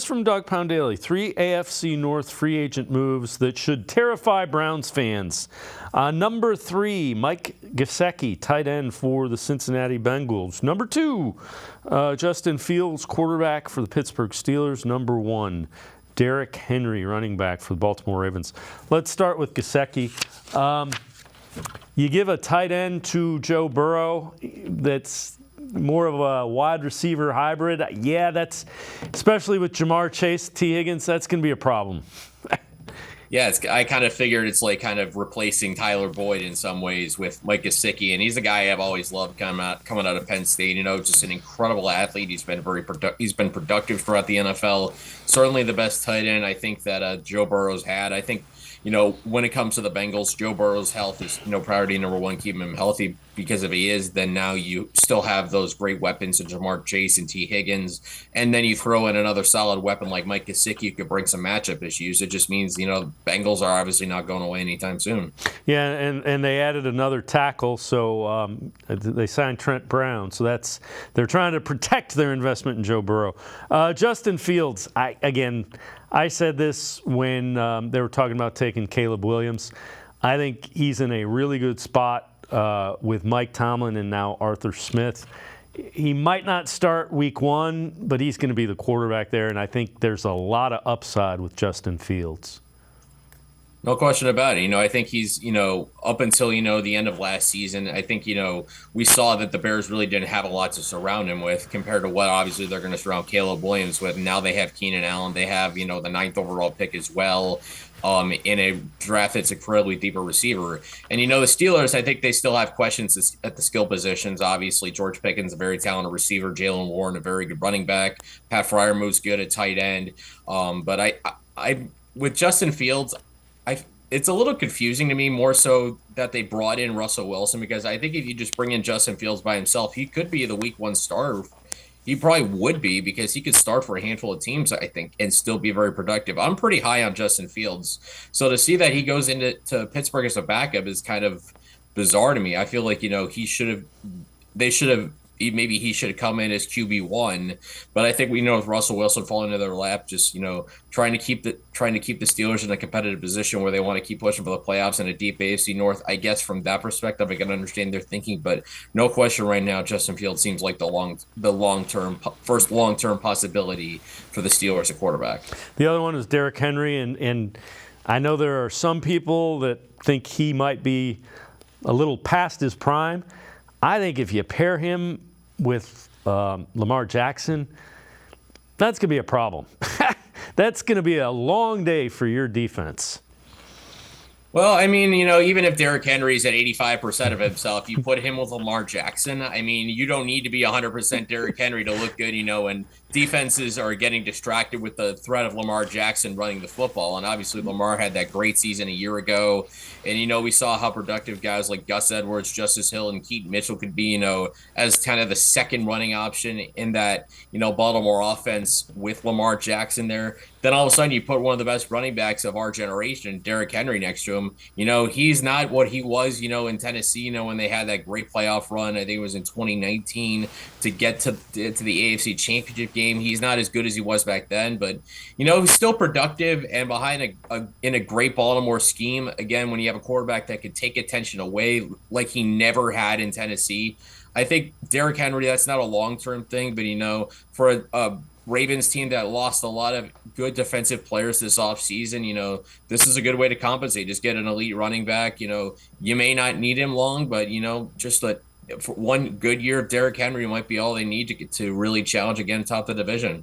From Doug Poundaley, 3 AFC North free agent moves that should terrify Browns fans. Number 3, Mike Gesicki, tight end for the Cincinnati Bengals. Number 2, Justin Fields, quarterback for the Pittsburgh Steelers. Number 1, Derrick Henry, running back for the Baltimore Ravens. Let's start with Gesicki. You give a tight end to Joe Burrow that's more of a wide receiver hybrid. Yeah, that's, especially with Jamar Chase, T. Higgins, that's going to be a problem. Yeah, I kind of figured it's like kind of replacing Tyler Boyd in some ways with Mike Gesicki, and he's a guy I've always loved coming out of Penn State. Just an incredible athlete. He's been he's been productive throughout the NFL. Certainly the best tight end I think that Joe Burrow's had. I think when it comes to the Bengals, Joe Burrow's health is priority number one, keeping him healthy, because if he is, then now you still have those great weapons of Jamar Chase and T. Higgins, and then you throw in another solid weapon like Mike Gesicki, you could bring some matchup issues. It just means, Bengals are obviously not going away anytime soon. Yeah, and they added another tackle, so they signed Trent Brown. So they're trying to protect their investment in Joe Burrow. Justin Fields, I said this when they were talking about taking Caleb Williams. I think he's in a really good spot with Mike Tomlin and now Arthur Smith. He might not start week 1, but he's going to be the quarterback there, and I think there's a lot of upside with Justin Fields. No question about it. I think he's, up until, the end of last season, I think, we saw that the Bears really didn't have a lot to surround him with compared to what obviously they're going to surround Caleb Williams with. Now they have Keenan Allen. They have, the 9th overall pick as well. In a draft that's incredibly deeper receiver. And, the Steelers, I think they still have questions at the skill positions. Obviously, George Pickens, a very talented receiver. Jalen Warren, a very good running back. Pat Fryermuth's good at tight end. But I with Justin Fields, it's a little confusing to me, more so that they brought in Russell Wilson, because I think if you just bring in Justin Fields by himself, he could be the week 1 starter. He probably would be, because he could start for a handful of teams, I think, and still be very productive. I'm pretty high on Justin Fields. So to see that he goes into Pittsburgh as a backup is kind of bizarre to me. I feel like, he should have come in as QB1, but I think with Russell Wilson falling into their lap, just trying to keep the Steelers in a competitive position where they want to keep pushing for the playoffs and a deep AFC North. I guess from that perspective, I can understand their thinking, but no question right now, Justin Fields seems like the first long-term possibility for the Steelers at quarterback. The other one is Derrick Henry, and I know there are some people that think he might be a little past his prime. I think if you pair him with Lamar Jackson, that's going to be a problem. That's going to be a long day for your defense. Well, even if Derrick Henry's at 85% of himself, you put him with Lamar Jackson, you don't need to be 100% Derrick Henry to look good, and defenses are getting distracted with the threat of Lamar Jackson running the football. And obviously Lamar had that great season a year ago. And, we saw how productive guys like Gus Edwards, Justice Hill, and Keaton Mitchell could be, as kind of the second running option in that, Baltimore offense with Lamar Jackson there. Then all of a sudden you put one of the best running backs of our generation, Derrick Henry, next to him. He's not what he was, in Tennessee, when they had that great playoff run. I think it was in 2019 to get to the AFC Championship game. He's not as good as he was back then, but, he's still productive and behind in a great Baltimore scheme. Again, when you have a quarterback that could take attention away like he never had in Tennessee, I think Derrick Henry, that's not a long-term thing, but, for a Ravens team that lost a lot of good defensive players this offseason, this is a good way to compensate. Just get an elite running back. You may not need him long, but, just for one good year of Derrick Henry might be all they need to really challenge again atop the division.